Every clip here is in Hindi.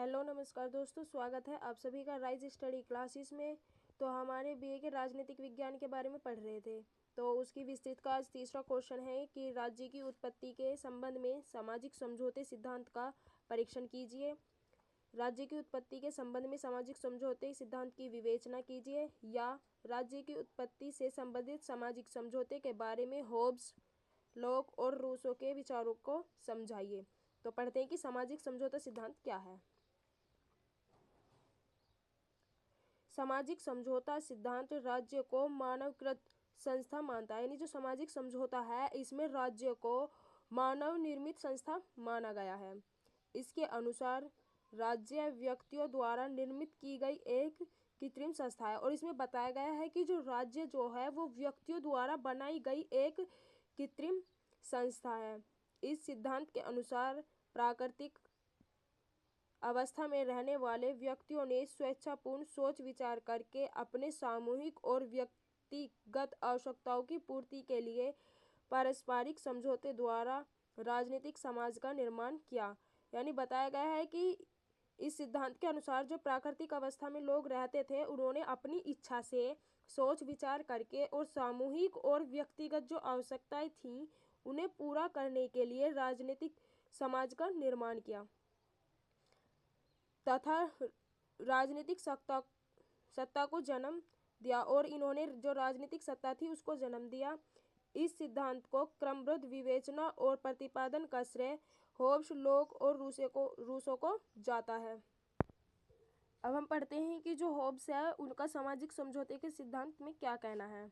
हेलो नमस्कार दोस्तों, स्वागत है आप सभी का राइज स्टडी क्लासेस में। तो हमारे बीए के राजनीतिक विज्ञान के बारे में पढ़ रहे थे। तो उसकी विस्तृत का आज तीसरा क्वेश्चन है कि राज्य की उत्पत्ति के संबंध में सामाजिक समझौते सिद्धांत का परीक्षण कीजिए। राज्य की उत्पत्ति के संबंध में सामाजिक समझौते सिद्धांत की विवेचना कीजिए, या राज्य की उत्पत्ति से संबंधित सामाजिक समझौते के बारे में होब्स, लॉक और रूसो के विचारों को समझाइए। तो पढ़ते हैं कि सामाजिक समझौता सिद्धांत क्या है। सामाजिक समझौता सिद्धांत राज्य को मानवकृत संस्था मानता है, यानी जो सामाजिक समझौता है इसमें राज्य को मानव निर्मित संस्था माना गया है। इसके अनुसार राज्य व्यक्तियों द्वारा निर्मित की गई एक कृत्रिम संस्था है, और इसमें बताया गया है कि जो राज्य जो है वो व्यक्तियों द्वारा बनाई गई एक कृत्रिम संस्था है। इस सिद्धांत के अनुसार प्राकृतिक अवस्था में रहने वाले व्यक्तियों ने स्वेच्छापूर्ण सोच विचार करके अपने सामूहिक और व्यक्तिगत आवश्यकताओं की पूर्ति के लिए पारस्परिक समझौते द्वारा राजनीतिक समाज का निर्माण किया। यानी बताया गया है कि इस सिद्धांत के अनुसार जो प्राकृतिक अवस्था में लोग रहते थे उन्होंने अपनी इच्छा से सोच विचार करके और सामूहिक और व्यक्तिगत जो आवश्यकताएं थीं उन्हें पूरा करने के लिए राजनीतिक समाज का निर्माण किया तथा राजनीतिक सत्ता को जन्म दिया, और इन्होंने जो राजनीतिक सत्ता थी उसको जन्म दिया। इस सिद्धांत को क्रमबद्ध विवेचना और प्रतिपादन का श्रेय होब्स, लॉक और रूसो को जाता है। अब हम पढ़ते हैं कि जो होब्स है उनका सामाजिक समझौते के सिद्धांत में क्या कहना है।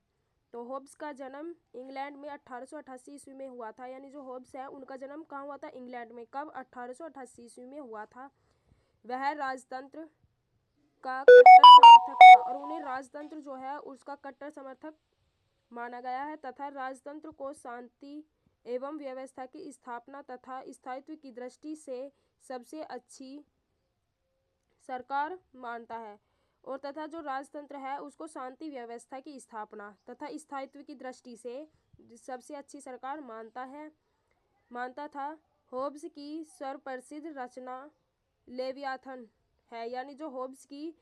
तो होब्स का जन्म इंग्लैंड में 1888 ईस्वी में हुआ था। यानी जो होब्स है उनका जन्म कहाँ हुआ था? इंग्लैंड में। कब? 1888 ईस्वी में हुआ था। वह राजतंत्र का कट्टर समर्थक था, और उन्हें राजतंत्र जो है उसका कट्टर समर्थक माना गया है, तथा राजतंत्र को शांति एवं व्यवस्था की स्थापना तथा स्थायित्व की दृष्टि से सबसे अच्छी सरकार मानता है, और तथा जो राजतंत्र है उसको शांति व्यवस्था की स्थापना तथा स्थायित्व की दृष्टि से सबसे अच्छी सरकार मानता था। होब्स की सर्वप्रसिद्ध रचना लेवियाथन है। यानी जो होब्स की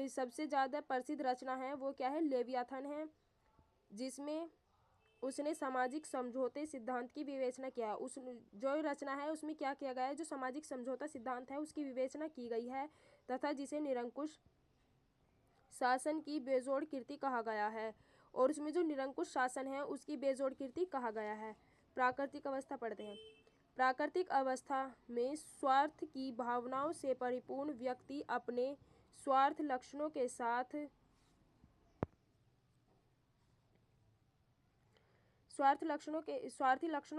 सबसे ज़्यादा प्रसिद्ध रचना है वो क्या है? लेवियाथन है, जिसमें उसने सामाजिक समझौते सिद्धांत की विवेचना किया है। उस जो रचना है उसमें क्या किया गया है? जो सामाजिक समझौता सिद्धांत है उसकी विवेचना की गई है, तथा जिसे निरंकुश शासन की बेजोड़ कीर्ति कहा गया है, और उसमें जो निरंकुश शासन है उसकी बेजोड़ कीर्ति कहा गया है। प्राकृतिक अवस्था पढ़ते हैं। प्राकृतिक अवस्था में स्वार्थ की भावनाओं से परिपूर्ण व्यक्ति अपने स्वार्थी लक्षणों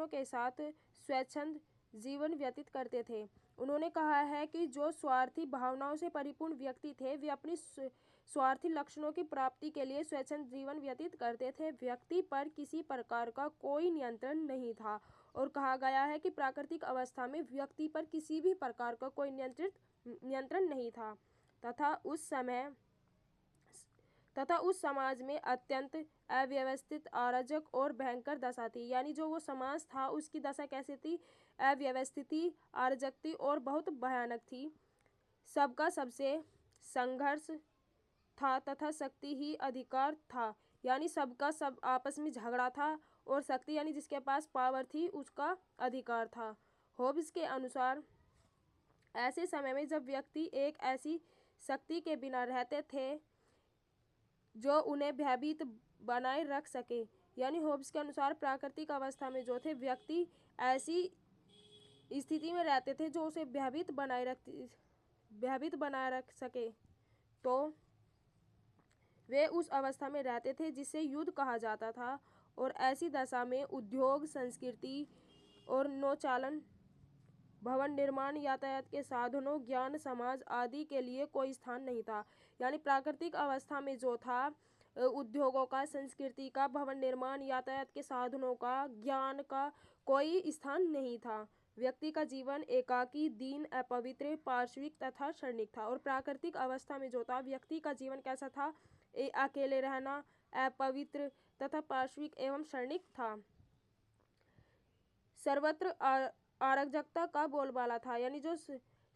के साथ स्वच्छंद जीवन व्यतीत करते थे। उन्होंने कहा है कि जो स्वार्थी भावनाओं से परिपूर्ण व्यक्ति थे वे अपनी स्वार्थी लक्षणों की प्राप्ति के लिए स्वच्छंद जीवन व्यतीत करते थे। व्यक्ति पर किसी प्रकार का कोई नियंत्रण नहीं था, और कहा गया है कि प्राकृतिक अवस्था में व्यक्ति पर किसी भी प्रकार का कोई नियंत्रण नहीं था, तथा उस समाज में अत्यंत अव्यवस्थित, अराजक और भयंकर दशा थी। यानी जो वो समाज था उसकी दशा कैसी थी? अव्यवस्थित थी, अराजक थी और बहुत भयानक थी। सबका सबसे संघर्ष था तथा शक्ति ही अधिकार था। यानी सबका सब आपस में झगड़ा था, और शक्ति यानी जिसके पास पावर थी उसका अधिकार था। होब्स के अनुसार ऐसे समय में जब व्यक्ति एक ऐसी शक्ति के बिना रहते थे जो उन्हें भयभीत बनाए रख सके, यानी होब्स के अनुसार प्राकृतिक अवस्था में जो थे व्यक्ति ऐसी स्थिति में रहते थे जो उसे भयभीत बनाए रख सके, तो वे उस अवस्था में रहते थे जिसे युद्ध कहा जाता था। और ऐसी दशा में उद्योग, संस्कृति और नौचालन, भवन निर्माण, यातायात के साधनों, ज्ञान, समाज आदि के लिए कोई स्थान नहीं था। यानी प्राकृतिक अवस्था में जो था उद्योगों का, संस्कृति का, भवन निर्माण, यातायात के साधनों का, ज्ञान का कोई स्थान नहीं था। व्यक्ति का जीवन एकाकी, दीन, अपवित्र, पार्श्विक तथा क्षणिक था। और प्राकृतिक अवस्था में जो था व्यक्ति का जीवन कैसा था? अकेले रहना, अपवित्र तथा पार्श्विक एवं क्षणिक था। सर्वत्र अराजकता का बोलबाला था। यानी जो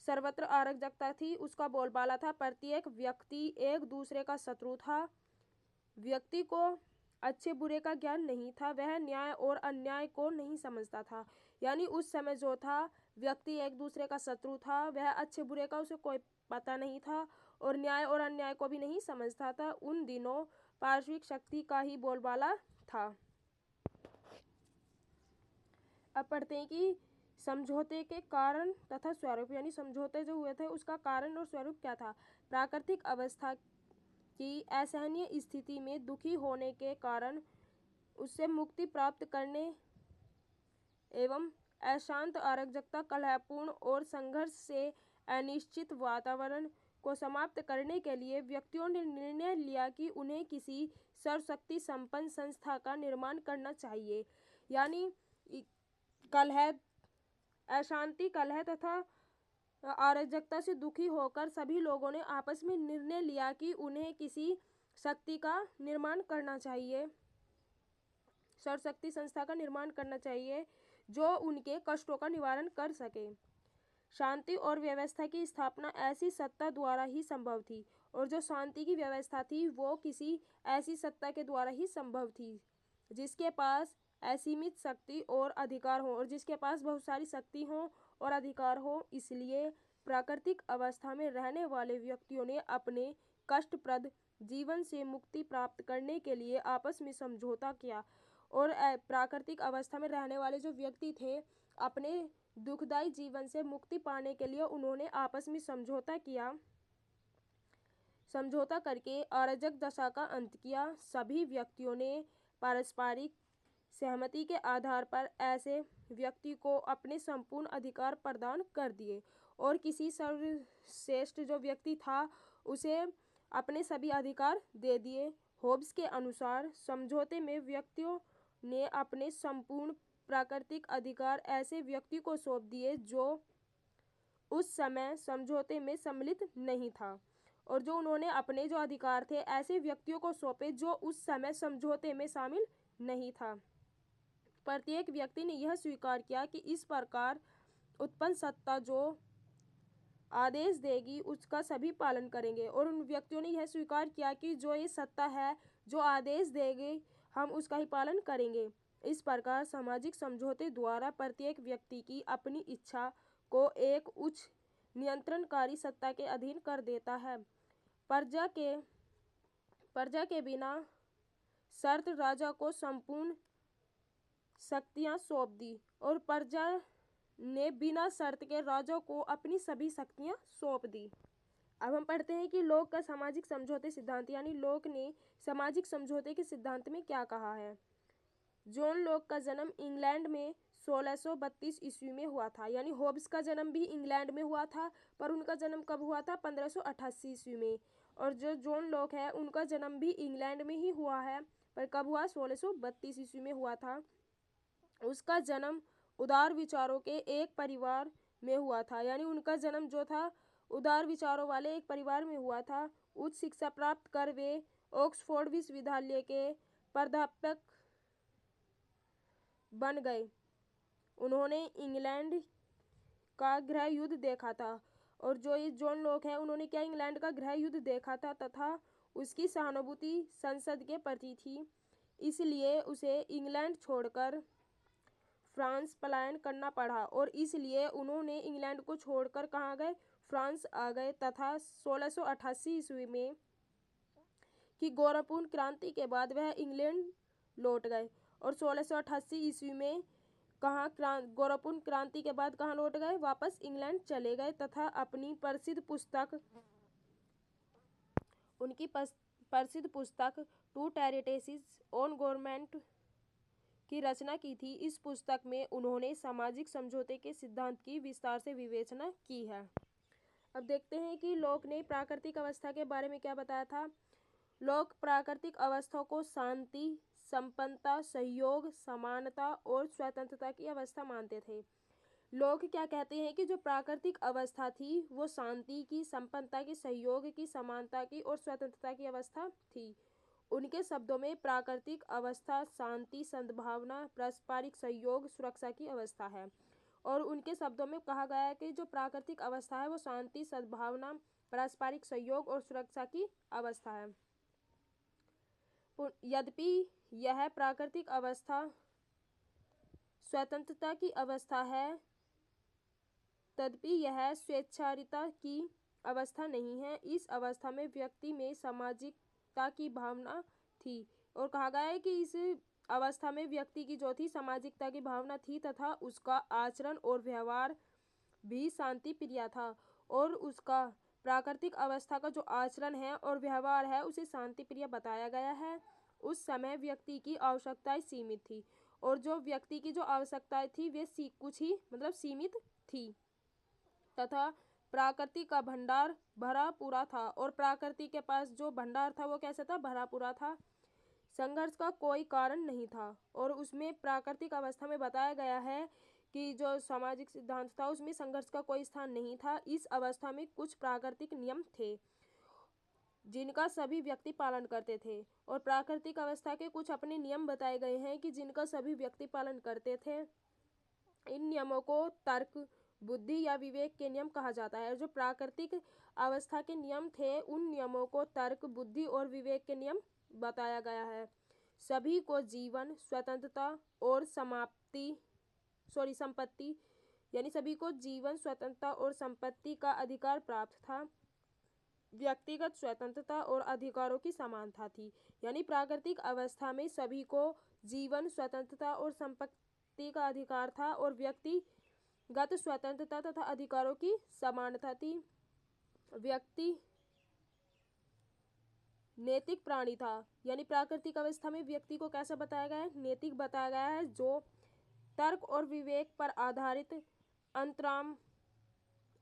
सर्वत्र अराजकता थी। उसका बोलबाला था प्रत्येक व्यक्ति एक दूसरे का शत्रु था। व्यक्ति को अच्छे बुरे का ज्ञान नहीं था, वह न्याय और अन्याय को नहीं समझता था। यानी उस समय जो था व्यक्ति एक दूसरे का शत्रु था, वह अच्छे बुरे का उसे कोई पता नहीं था और न्याय और अन्याय को भी नहीं समझता था। उन दिनों पार्श्विक शक्ति का ही बोलबाला था। अब पढ़ते हैं कि समझौते के कारण तथा स्वरूप, यानी समझौते जो हुए थे उसका कारण और स्वरूप क्या था। प्राकृतिक अवस्था की असहनीय स्थिति में दुखी होने के कारण उससे मुक्ति प्राप्त करने एवं अशांत अराजकता, कलहपूर्ण और संघर्ष से अनिश्चित वातावरण को समाप्त करने के लिए व्यक्तियों ने निर्णय लिया कि उन्हें किसी सर्वशक्ति संपन्न संस्था का निर्माण करना चाहिए। यानी कलह, अशांति, कलह तथा अराजकता से दुखी होकर सभी लोगों ने आपस में निर्णय लिया कि उन्हें किसी शक्ति का निर्माण करना चाहिए, सर्वशक्ति संस्था का निर्माण करना चाहिए जो उनके कष्टों का निवारण कर सके। शांति और व्यवस्था की स्थापना ऐसी सत्ता द्वारा ही संभव थी, और जो शांति की व्यवस्था थी वो किसी ऐसी सत्ता के द्वारा ही संभव थी जिसके पास असीमित शक्ति और अधिकार हो, और जिसके पास बहुत सारी शक्ति हो और अधिकार हो। इसलिए प्राकृतिक अवस्था में रहने वाले व्यक्तियों ने अपने कष्टप्रद जीवन से मुक्ति प्राप्त करने के लिए आपस में समझौता किया, और प्राकृतिक अवस्था में रहने वाले जो व्यक्ति थे अपने दुखदायी जीवन से मुक्ति पाने के लिए उन्होंने आपस में समझौता किया। समझौता करके अराजक दशा का अंत किया। सभी व्यक्तियों ने पारस्परिक सहमति के आधार पर ऐसे व्यक्ति को अपने संपूर्ण अधिकार प्रदान कर दिए, और किसी सर्वश्रेष्ठ जो व्यक्ति था उसे अपने सभी अधिकार दे दिए। होब्स के अनुसार समझौते में व्यक्तियों ने अपने संपूर्ण प्राकृतिक अधिकार ऐसे व्यक्ति को सौंप दिए जो उस समय समझौते में सम्मिलित नहीं था, और जो उन्होंने अपने जो अधिकार थे ऐसे व्यक्तियों को सौंपे जो उस समय समझौते में शामिल नहीं था। प्रत्येक व्यक्ति ने यह स्वीकार किया कि इस प्रकार उत्पन्न सत्ता जो आदेश देगी उसका सभी पालन करेंगे, और उन व्यक्तियों ने यह स्वीकार किया कि जो ये सत्ता है जो आदेश देगी हम उसका ही पालन करेंगे। इस प्रकार सामाजिक समझौते द्वारा प्रत्येक व्यक्ति की अपनी इच्छा को एक उच्च नियंत्रणकारी सत्ता के अधीन कर देता है। प्रजा के बिना शर्त राजा को संपूर्ण शक्तियां सौंप दी, और प्रजा ने बिना शर्त के राजा को अपनी सभी शक्तियां सौंप दी। अब हम पढ़ते हैं कि लोक का सामाजिक समझौते सिद्धांत, यानी लोक ने सामाजिक समझौते के सिद्धांत में क्या कहा है। जॉन लोक का जन्म इंग्लैंड में 1632 ईस्वी में हुआ था। यानी होब्स का जन्म भी इंग्लैंड में हुआ था, पर उनका जन्म कब हुआ था, 1588 ईस्वी में। और जो जॉन लोक है उनका जन्म भी इंग्लैंड में ही हुआ है, पर कब हुआ, 1632 ईस्वी में हुआ था। उसका जन्म उदार विचारों के एक परिवार में हुआ था। यानी उनका जन्म जो था उदार विचारों वाले एक परिवार में हुआ था। उच्च शिक्षा प्राप्त कर वे ऑक्सफोर्ड विश्वविद्यालय के प्राध्यापक बन गए। उन्होंने इंग्लैंड का गृह युद्ध देखा था, और जो ये जॉन लोक है उन्होंने क्या, इंग्लैंड का गृह युद्ध देखा था तथा उसकी सहानुभूति संसद के प्रति थी। इसलिए उसे इंग्लैंड छोड़कर फ्रांस पलायन करना पड़ा, और इसलिए उन्होंने इंग्लैंड को छोड़कर कहाँ गए, फ्रांस आ गए। तथा 1688 ईस्वी में की गौरवपूर्ण क्रांति के बाद वह इंग्लैंड लौट गए, और 1688 ईस्वी में कहाँ गौरवपूर्ण क्रांति के बाद कहाँ लौट गए, वापस इंग्लैंड चले गए, तथा अपनी प्रसिद्ध पुस्तक उनकी प्रसिद्ध पुस्तक टू ट्रेटिसेस ऑन गवर्नमेंट की रचना की थी। इस पुस्तक में उन्होंने सामाजिक समझौते के सिद्धांत की विस्तार से विवेचना की है। अब देखते हैं कि लोक ने प्राकृतिक अवस्था के बारे में क्या बताया था। लोक प्राकृतिक अवस्था को शांति, संपन्नता, सहयोग, समानता और स्वतंत्रता की अवस्था मानते थे। लोक क्या कहते हैं कि जो प्राकृतिक अवस्था थी वो शांति की, संपन्नता की, सहयोग की, समानता की और स्वतंत्रता की अवस्था थी। उनके शब्दों में प्राकृतिक अवस्था शांति, सद्भावना, पारस्परिक सहयोग, सुरक्षा की अवस्था है। और उनके शब्दों में कहा गया है कि जो प्राकृतिक अवस्था है वो शांति, सद्भावना, पारस्परिक सहयोग और सुरक्षा की अवस्था है। यद्यपि यह प्राकृतिक अवस्था स्वतंत्रता की अवस्था है, तदपि यह स्वेच्छाचारिता की अवस्था नहीं है। इस अवस्था में व्यक्ति में सामाजिकता की भावना थी, और कहा गया है कि इस अवस्था में व्यक्ति की जो थी सामाजिकता की भावना थी, तथा उसका आचरण और व्यवहार भी शांति प्रिय था, और उसका प्राकृतिक अवस्था का जो आचरण है और व्यवहार है उसे शांति प्रिय बताया गया है। उस समय व्यक्ति की आवश्यकताएं सीमित थी, और जो व्यक्ति की जो आवश्यकताएं थी वे कुछ ही सीमित थी, तथा प्रकृति का भंडार भरा पूरा था, और प्रकृति के पास जो भंडार था वो कैसा था, भरा पूरा था। संघर्ष का कोई कारण नहीं था, और उसमें प्राकृतिक अवस्था में बताया गया है कि जो सामाजिक सिद्धांत था उसमें संघर्ष का कोई स्थान नहीं था। इस अवस्था में कुछ प्राकृतिक नियम थे जिनका सभी व्यक्ति पालन करते थे, और प्राकृतिक अवस्था के कुछ अपने नियम बताए गए हैं कि जिनका सभी व्यक्ति पालन करते थे। इन नियमों को तर्क, बुद्धि या विवेक के नियम कहा जाता है। जो प्राकृतिक अवस्था के नियम थे उन नियमों को तर्क, बुद्धि और विवेक के नियम बताया गया है। सभी को जीवन, स्वतंत्रता और संपत्ति यानी सभी को जीवन, स्वतंत्रता और संपत्ति का अधिकार प्राप्त था। व्यक्तिगत स्वतंत्रता और अधिकारों की समानता थी, यानी प्राकृतिक अवस्था में सभी को जीवन, स्वतंत्रता और संपत्ति का अधिकार था, और व्यक्तिगत स्वतंत्रता तथा अधिकारों की समानता थी। व्यक्ति नैतिक प्राणी था, यानी प्राकृतिक अवस्था में व्यक्ति को कैसा बताया गया है, नैतिक बताया गया है, जो तर्क और विवेक पर आधारित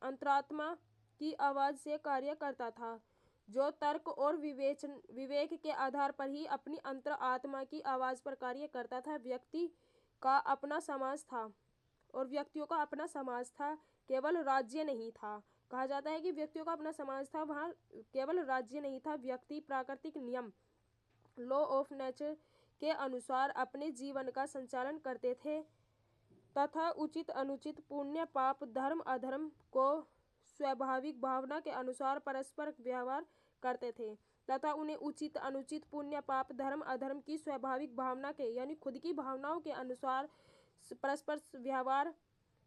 अंतरात्मा की आवाज से कार्य करता था। जो तर्क और विवेक के आधार पर ही अपनी अंतरात्मा की आवाज पर कार्य करता था। व्यक्ति का अपना समाज था, और व्यक्तियों का अपना समाज था, केवल राज्य नहीं था। कहा जाता है कि व्यक्तियों का अपना समाज था, वहाँ केवल राज्य नहीं था। व्यक्ति प्राकृतिक नियम, लॉ ऑफ नेचर के अनुसार अपने जीवन का संचालन करते थे, तथा उचित अनुचित, पुण्य पाप, धर्म अधर्म को स्वाभाविक भावना के अनुसार परस्पर व्यवहार करते थे, तथा उन्हें उचित अनुचित, पुण्य पाप, धर्म अधर्म की स्वाभाविक भावना के यानी खुद की भावनाओं के अनुसार परस्पर व्यवहार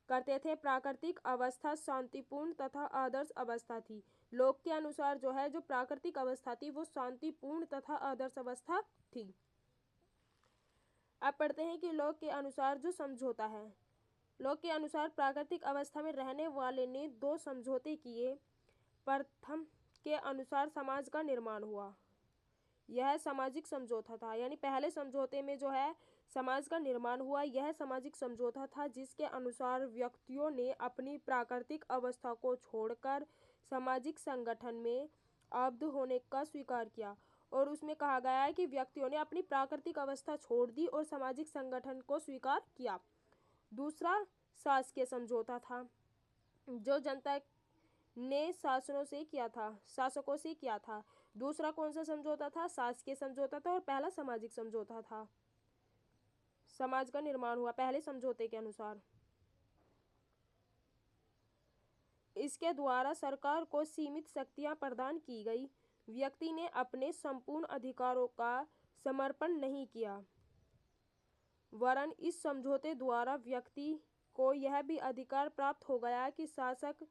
करते थे। प्राकृतिक अवस्था शांतिपूर्ण तथा आदर्श अवस्था थी। लोक के अनुसार जो है जो प्राकृतिक अवस्था थी वो शांतिपूर्ण तथा आदर्श अवस्था थी। अब पढ़ते हैं कि लोक के अनुसार जो समझौता है। लोक के अनुसार प्राकृतिक अवस्था में रहने वाले ने दो समझौते किए। प्रथम के अनुसार समाज का निर्माण हुआ, यह सामाजिक समझौता था, यानी पहले समझौते में जो है समाज का निर्माण हुआ, यह सामाजिक समझौता था, जिसके अनुसार व्यक्तियों ने अपनी प्राकृतिक अवस्था को छोड़कर सामाजिक संगठन में आबद्ध होने का स्वीकार किया। और उसमें कहा गया है कि व्यक्तियों ने अपनी प्राकृतिक अवस्था छोड़ दी और सामाजिक संगठन को स्वीकार किया। दूसरा शासकीय समझौता था, जो जनता ने शासकों से किया था। दूसरा कौन सा समझौता था, शासकीय समझौता था, और पहला सामाजिक समझौता था। समाज का निर्माण हुआ पहले समझौते के अनुसार। इसके द्वारा सरकार को सीमित शक्तियां प्रदान की गई। व्यक्ति ने अपने संपूर्ण अधिकारों का समर्पण नहीं किया, वरन इस समझौते द्वारा व्यक्ति को यह भी अधिकार प्राप्त हो गया कि शासक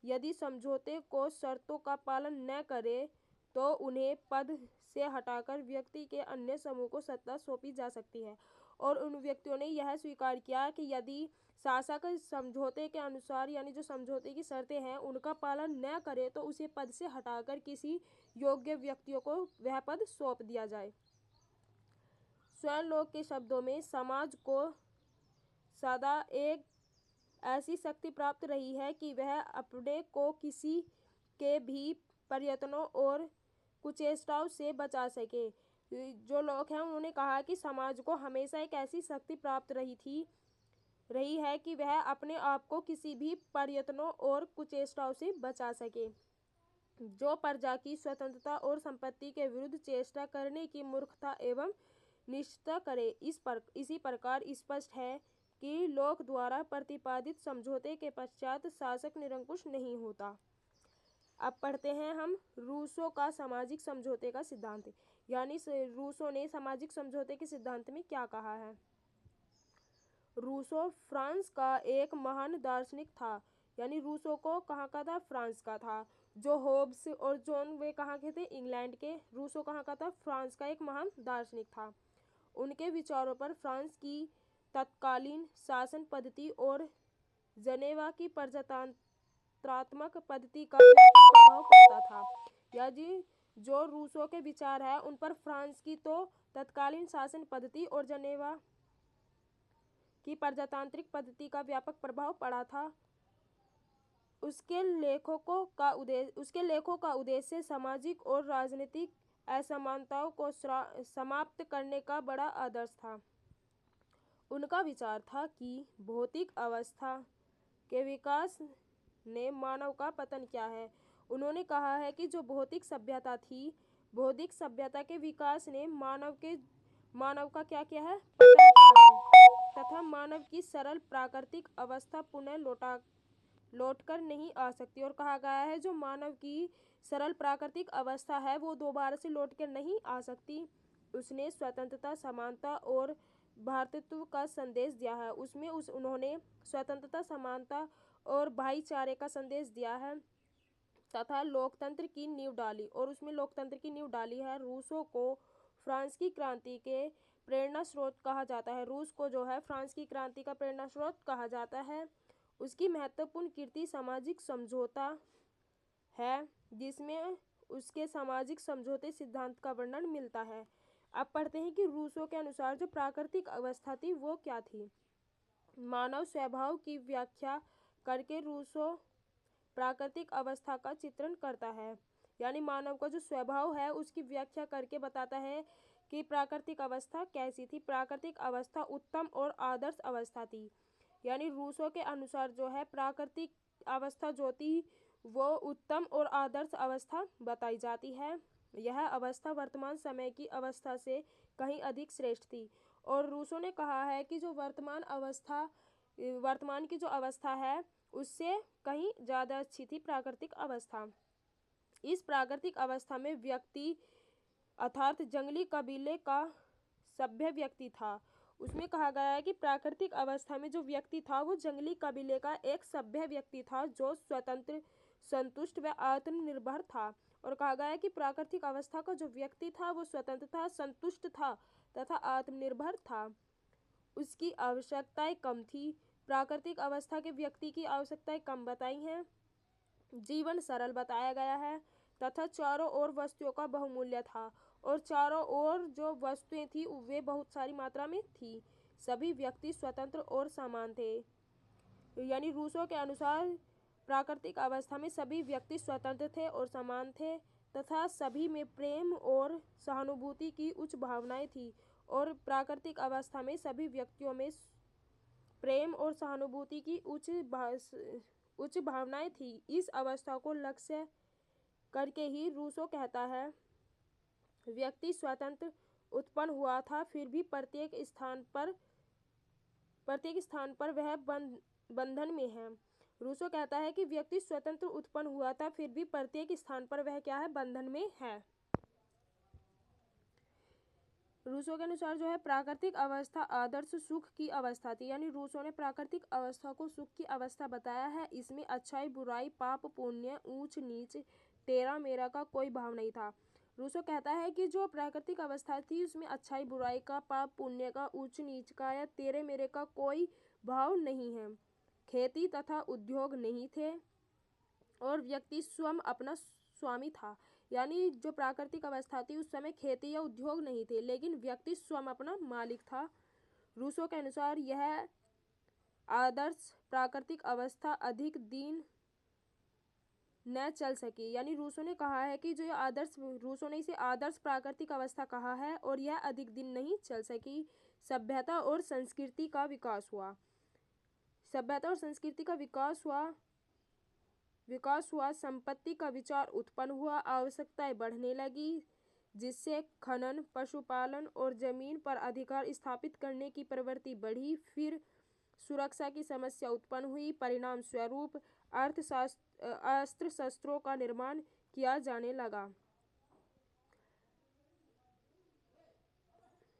यदि समझौते को शर्तों का पालन न करे तो उन्हें पद से हटाकर व्यक्ति के अन्य समूह को सत्ता सौंपी जा सकती है। और उन व्यक्तियों ने यह स्वीकार किया कि यदि शासक समझौते के अनुसार यानी जो समझौते की शर्तें हैं उनका पालन न करे तो उसे पद से हटाकर किसी योग्य व्यक्तियों को वह पद सौंप दिया जाए। स्वयं लोक के शब्दों में समाज को सदा एक ऐसी शक्ति प्राप्त रही है कि वह अपने को किसी के भी प्रयत्नों और कुचेष्टाओं से बचा सके। जो लोग हैं उन्होंने कहा कि समाज को हमेशा एक ऐसी शक्ति प्राप्त रही है कि वह अपने आप को किसी भी प्रयत्नों और कुचेष्टाओं से बचा सके। जो प्रजा की स्वतंत्रता और संपत्ति के विरुद्ध चेष्टा करने की मूर्खता एवं निष्ठा करे। इसी प्रकार स्पष्ट है कि लोक द्वारा प्रतिपादित समझौते के पश्चात शासक निरंकुश नहीं होता। अब पढ़ते हैं हम रूसो का सामाजिक समझौते का सिद्धांत, यानी रूसो ने सामाजिक समझौते के सिद्धांत में क्या कहा है। रूसो फ्रांस का एक महान दार्शनिक था, यानी रूसो को कहाँ का था, फ्रांस का था। जो होब्स और जॉन वे कहाँ के थे, इंग्लैंड के। रूसो कहाँ का था, फ्रांस का एक महान दार्शनिक था। उनके विचारों पर फ्रांस की तत्कालीन शासन पद्धति और जनेवा की प्रजातंत्रात्मक पद्धति का व्यापक प्रभाव पड़ता था। या जी जो रूसो के विचार है उन पर फ्रांस की तो तत्कालीन शासन पद्धति और जनेवा की प्रजातांत्रिक पद्धति का व्यापक प्रभाव पड़ा था। उसके लेखों का उद्देश्य सामाजिक और राजनीतिक असमानताओं को समाप्त करने का बड़ा आदर्श था। उनका विचार था कि भौतिक अवस्था के विकास ने मानव का पतन किया है। उन्होंने कहा है कि जो भौतिक सभ्यता थी, बौद्धिक सभ्यता के विकास ने मानव का क्या किया है, पतन किया है, तथा मानव की सरल प्राकृतिक अवस्था पुनः लौटकर नहीं आ सकती। और कहा गया है जो मानव की सरल प्राकृतिक अवस्था है वो दोबारा से लौटकर नहीं आ सकती। उसने स्वतंत्रता, समानता और भ्रातृत्व का संदेश दिया है। उन्होंने स्वतंत्रता, समानता और भाईचारे का संदेश दिया है तथा लोकतंत्र की नींव डाली, और उसमें लोकतंत्र की नींव डाली है। रूसो को फ्रांस की क्रांति के प्रेरणा स्रोत कहा जाता है। रूस को जो है फ्रांस की क्रांति का प्रेरणा स्रोत कहा जाता है। उसकी महत्वपूर्ण कृति सामाजिक समझौता है, जिसमें उसके सामाजिक समझौते सिद्धांत का वर्णन मिलता है। अब पढ़ते हैं कि रूसो के अनुसार जो प्राकृतिक अवस्था थी वो क्या थी। मानव स्वभाव की व्याख्या करके रूसो प्राकृतिक अवस्था का चित्रण करता है, यानी मानव का जो स्वभाव है उसकी व्याख्या करके बताता है कि प्राकृतिक अवस्था कैसी थी। प्राकृतिक अवस्था उत्तम और आदर्श अवस्था थी, यानी रूसो के अनुसार जो है प्राकृतिक अवस्था जो थी वो उत्तम और आदर्श अवस्था बताई जाती है। यह अवस्था वर्तमान समय की अवस्था से कहीं अधिक श्रेष्ठ थी। और रूसो ने कहा है कि जो वर्तमान की जो अवस्था है उससे कहीं ज़्यादा अच्छी थी प्राकृतिक अवस्था। इस प्राकृतिक अवस्था में व्यक्ति अर्थात जंगली कबीले का सभ्य व्यक्ति था। उसमें कहा गया है कि प्राकृतिक अवस्था में जो व्यक्ति था वो जंगली कबीले का एक सभ्य व्यक्ति था जो स्वतंत्र, संतुष्ट व आत्मनिर्भर था। और कहा गया है कि प्राकृतिक अवस्था का जो व्यक्ति था वो स्वतंत्र था, संतुष्ट था तथा आत्मनिर्भर था। उसकी आवश्यकताएं कम थी। प्राकृतिक अवस्था के व्यक्ति की आवश्यकताएं कम बताई हैं। जीवन सरल बताया गया है तथा चारों ओर वस्तुओं का बहुमूल्य था, और चारों ओर जो वस्तुएं थी वे बहुत सारी मात्रा में थी। सभी व्यक्ति स्वतंत्र और समान थे, यानी रूसो के अनुसार प्राकृतिक अवस्था में सभी व्यक्ति स्वतंत्र थे और समान थे तथा सभी में प्रेम और सहानुभूति की उच्च भावनाएं थी। और प्राकृतिक अवस्था में सभी व्यक्तियों में प्रेम और सहानुभूति की उच्च भावनाएं थी। इस अवस्था को लक्ष्य करके ही रूसो कहता है व्यक्ति स्वतंत्र उत्पन्न हुआ था, फिर भी प्रत्येक स्थान पर वह बंधन में है। रूसो कहता है कि व्यक्ति स्वतंत्र उत्पन्न हुआ था, फिर भी प्रत्येक स्थान पर वह क्या है, बंधन में है। रूसो के अनुसार जो है प्राकृतिक अवस्था आदर्श सुख की अवस्था थी, यानी रूसो ने प्राकृतिक अवस्था को सुख की अवस्था बताया है। इसमें अच्छाई, बुराई, पाप, पुण्य, ऊंच नीच, तेरा मेरा का कोई भाव नहीं था। रूसो कहता है कि जो प्राकृतिक अवस्था थी उसमें अच्छाई, बुराई का, पाप, पुण्य का, ऊंच नीच का या तेरे मेरे का कोई भाव नहीं है। खेती तथा उद्योग नहीं थे और व्यक्ति स्वयं अपना स्वामी था, यानी जो प्राकृतिक अवस्था थी उस समय खेती या उद्योग नहीं थे, लेकिन व्यक्ति स्वयं अपना मालिक था। रूसो के अनुसार यह आदर्श प्राकृतिक अवस्था अधिक दिन न चल सकी, यानी रूसो ने कहा है कि जो रूसो ने इसे आदर्श प्राकृतिक अवस्था कहा है और यह अधिक दिन नहीं चल सकी। सभ्यता और संस्कृति का विकास हुआ। सभ्यता और संस्कृति का विकास हुआ, संपत्ति का विचार उत्पन्न हुआ, आवश्यकताएं बढ़ने लगी, जिससे खनन, पशुपालन और जमीन पर अधिकार स्थापित करने की प्रवृत्ति बढ़ी। फिर सुरक्षा की समस्या उत्पन्न हुई। परिणाम स्वरूप अस्त्र शस्त्रों का निर्माण किया जाने लगा।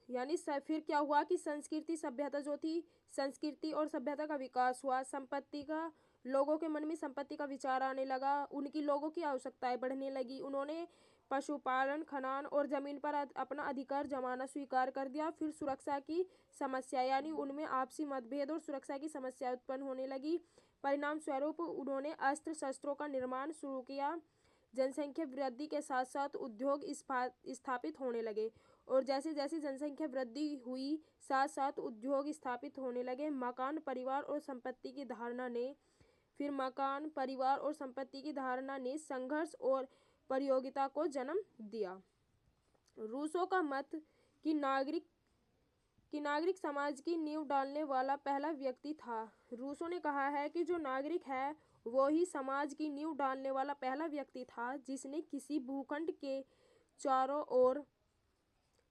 यानी फिर क्या हुआ कि संस्कृति सभ्यता जो थी, संस्कृति और सभ्यता का विकास हुआ। संपत्ति का, लोगों के मन में संपत्ति का विचार आने लगा। उनकी, लोगों की आवश्यकताएं बढ़ने लगी। उन्होंने पशुपालन, खनन और जमीन पर अपना अधिकार जमाना स्वीकार कर दिया। फिर सुरक्षा की समस्या, यानी उनमें आपसी मतभेद और सुरक्षा की समस्या उत्पन्न होने लगी। परिणाम स्वरूप उन्होंने अस्त्र शस्त्रों का निर्माण शुरू किया। जनसंख्या वृद्धि के साथ साथ उद्योग स्थापित होने लगे, और जैसे जैसे जनसंख्या वृद्धि हुई, साथ साथ उद्योग स्थापित होने लगे। मकान, परिवार और संपत्ति की धारणा ने संघर्ष और प्रतियोगिता को जन्म दिया। रूसों का मत कि नागरिक समाज की नींव डालने वाला पहला व्यक्ति था। रूसों ने कहा है कि जो नागरिक है वो ही समाज की नींव डालने वाला पहला व्यक्ति था, जिसने किसी भूखंड के चारों ओर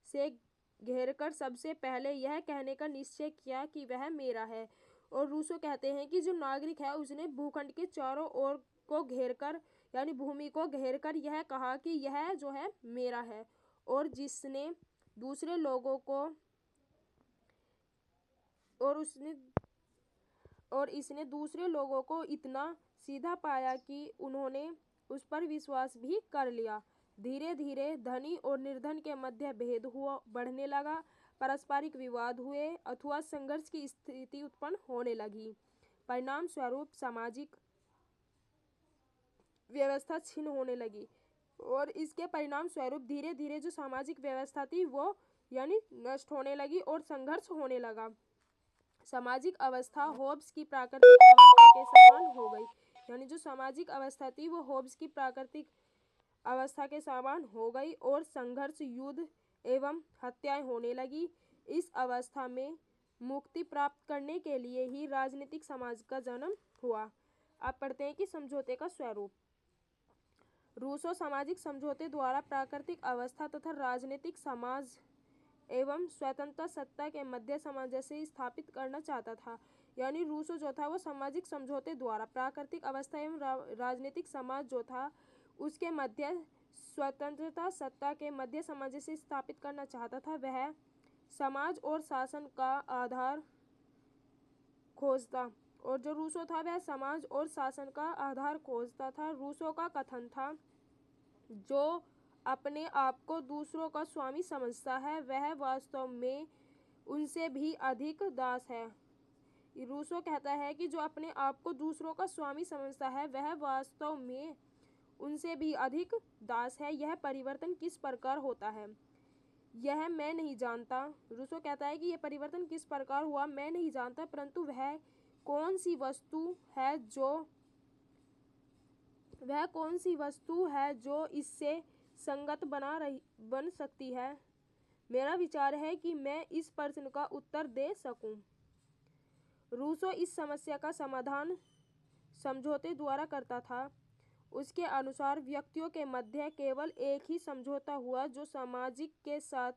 से घेरकर सबसे पहले यह कहने का निश्चय किया कि वह मेरा है। और रूसो कहते हैं कि जो नागरिक है उसने भूखंड के चारों ओर को घेरकर, यानी भूमि को घेरकर यह कहा कि यह जो है मेरा है। और जिसने दूसरे लोगों को और इसने दूसरे लोगों को इतना सीधा पाया कि उन्होंने उस पर विश्वास भी कर लिया। धीरे धीरे धनी और निर्धन के मध्य भेद बढ़ने लगा। पारस्परिक विवाद हुए अथवा संघर्ष की स्थिति उत्पन्न होने लगी। परिणाम स्वरूप सामाजिक व्यवस्था छिन्न होने लगी, और इसके परिणाम स्वरूप धीरे धीरे जो सामाजिक व्यवस्था थी वो यानी नष्ट होने लगी और संघर्ष होने लगा। सामाजिक अवस्था होब्स की प्राकृतिक अवस्था के समान हो गई। यानी जो सामाजिक अवस्था थी वो होब्स की प्राकृतिक अवस्था के समान हो गई, और संघर्ष, युद्ध एवं हत्याएं होने लगी। इस अवस्था में मुक्ति प्राप्त करने के लिए ही राजनीतिक समाज का जन्म हुआ। अब पढ़ते हैं कि समझौते का स्वरूप। रूसो सामाजिक समझौते द्वारा प्राकृतिक अवस्था तथा राजनीतिक समाज एवं स्वतंत्र सत्ता के मध्य सामंजस्य स्थापित करना चाहता था। यानी रूसो जो था वो सामाजिक समझौते द्वारा प्राकृतिक अवस्था एवं राजनीतिक समाज जो था उसके मध्य स्वतंत्रता सत्ता के मध्य सामंजस्य स्थापित करना चाहता था। वह समाज और शासन का आधार खोजता, और जो रूसो था वह समाज और शासन का आधार खोजता था। रूसो का कथन था, जो अपने आप को दूसरों का स्वामी समझता है वह वास्तव में उनसे भी अधिक दास है। रूसो कहता है कि जो अपने आप को दूसरों का स्वामी समझता है वह वास्तव में उनसे भी अधिक दास है। यह परिवर्तन किस प्रकार होता है यह मैं नहीं जानता। रूसो कहता है कि यह परिवर्तन किस प्रकार हुआ मैं नहीं जानता, परंतु वह कौन सी वस्तु है जो इससे संगत बन सकती है। मेरा विचार है कि मैं इस प्रश्न का उत्तर दे सकूं। रूसो इस समस्या का समाधान समझौते द्वारा करता था। उसके अनुसार व्यक्तियों के मध्य केवल एक ही समझौता हुआ जो सामाजिक के साथ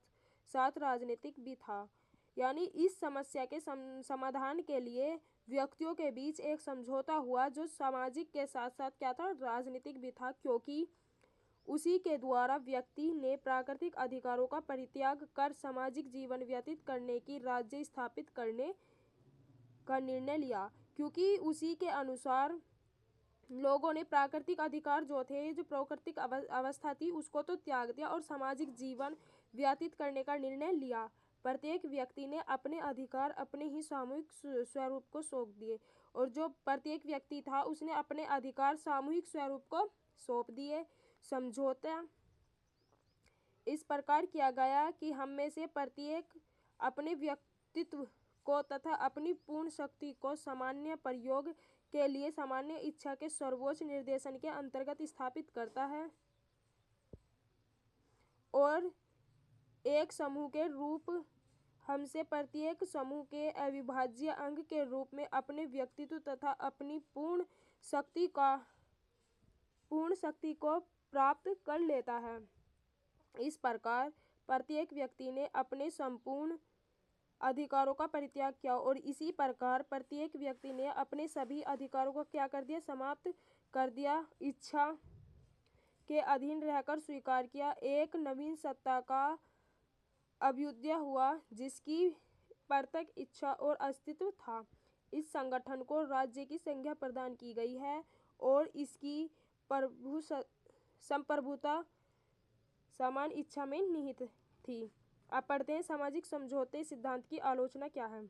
साथ राजनीतिक भी था। यानी इस समस्या के समाधान के लिए व्यक्तियों के बीच एक समझौता हुआ जो सामाजिक के साथ साथ क्या था, राजनीतिक भी था, क्योंकि उसी के द्वारा व्यक्ति ने प्राकृतिक अधिकारों का परित्याग कर सामाजिक जीवन व्यतीत करने की राज्य स्थापित करने का निर्णय लिया। क्योंकि उसी के अनुसार लोगों ने प्राकृतिक अधिकार जो थे, जो प्राकृतिक अवस्था थी उसको तो त्याग दिया और सामाजिक जीवन व्यतीत करने का निर्णय लिया। प्रत्येक व्यक्ति ने अपने अधिकार अपने ही सामूहिक स्वरूप को सौंप दिए, और जो प्रत्येक व्यक्ति था उसने अपने अधिकार सामूहिक स्वरूप को सौंप दिए। समझौता इस प्रकार किया गया कि हम में से प्रत्येक अपने व्यक्तित्व को तथा अपनी पूर्ण शक्ति को सामान्य प्रयोग के लिए सामान्य इच्छा के सर्वोच्च निर्देशन के अंतर्गत स्थापित करता है, और एक समूह के रूप हमसे प्रत्येक समूह के अविभाज्य अंग के रूप में अपने व्यक्तित्व तथा अपनी पूर्ण शक्ति को प्राप्त कर लेता है। इस प्रकार प्रत्येक व्यक्ति ने अपने संपूर्ण अधिकारों का परित्याग किया और इसी प्रकार प्रत्येक व्यक्ति ने अपने सभी अधिकारों को क्या कर दिया, समाप्त कर दिया, इच्छा के अधीन रहकर स्वीकार किया। एक नवीन सत्ता का अभ्युदय हुआ जिसकी प्रत्यक्ष इच्छा और अस्तित्व था। इस संगठन को राज्य की संज्ञा प्रदान की गई है और इसकी संप्रभुता समान इच्छा में निहित थी। अब पढ़ते हैं सामाजिक समझौते सिद्धांत की आलोचना क्या है।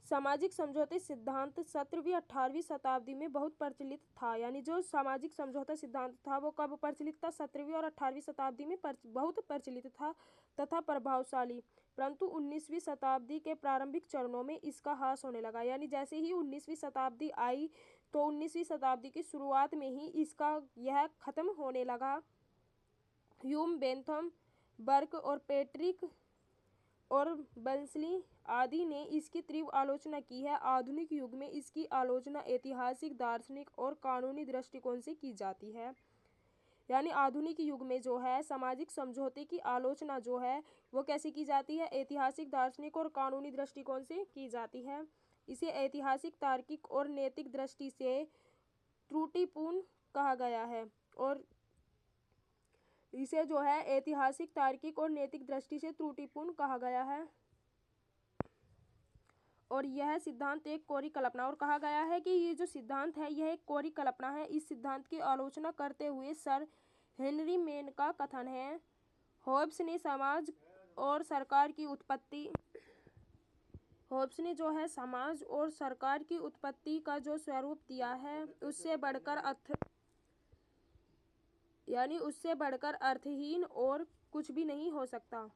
सामाजिक समझौते सिद्धांत 17वीं 18वीं शताब्दी में बहुत प्रचलित था। यानी जो सामाजिक समझौता सिद्धांत था वो कब प्रचलित था, 17वीं और 18वीं शताब्दी में बहुत प्रचलित था तथा प्रभावशाली। परंतु 19वीं शताब्दी के प्रारंभिक चरणों में इसका ह्रास होने लगा। यानी जैसे ही 19वीं शताब्दी आई तो 19वीं शताब्दी की शुरुआत में ही इसका यह खत्म होने लगा। ह्यूम, बेंथम, बर्क और पैट्रिक और बंसली आदि ने इसकी तीव्र आलोचना की है। आधुनिक युग में इसकी आलोचना ऐतिहासिक, दार्शनिक और कानूनी दृष्टिकोण से की जाती है। यानी आधुनिक युग में जो है सामाजिक समझौते की आलोचना जो है वो कैसे की जाती है, ऐतिहासिक, दार्शनिक और कानूनी दृष्टिकोण से की जाती है। इसे ऐतिहासिक, तार्किक और नैतिक दृष्टि से त्रुटिपूर्ण कहा गया है और इसे जो है ऐतिहासिक, तार्किक और नैतिक दृष्टि से त्रुटिपूर्ण कहा गया है और यह सिद्धांत एक कोरी कल्पना, और कहा गया है कि ये जो सिद्धांत है यह एक कोरी कल्पना है। इस सिद्धांत की आलोचना करते हुए सर हेनरी मेन का कथन है, होब्स ने समाज और सरकार की उत्पत्ति होब्स ने जो है समाज और सरकार की उत्पत्ति का जो स्वरूप दिया है उससे बढ़कर अर्थहीन और कुछ भी नहीं हो सकता।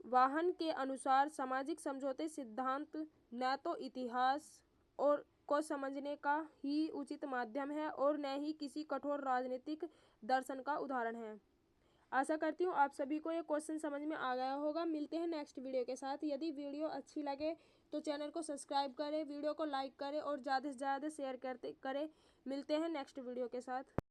वाहन के अनुसार सामाजिक समझौते सिद्धांत न तो इतिहास और को समझने का ही उचित माध्यम है और न ही किसी कठोर राजनीतिक दर्शन का उदाहरण है। आशा करती हूँ आप सभी को ये क्वेश्चन समझ में आ गया होगा। मिलते हैं नेक्स्ट वीडियो के साथ। यदि वीडियो अच्छी लगे तो चैनल को सब्सक्राइब करें, वीडियो को लाइक करें और ज़्यादा से ज़्यादा शेयर करें। मिलते हैं नेक्स्ट वीडियो के साथ।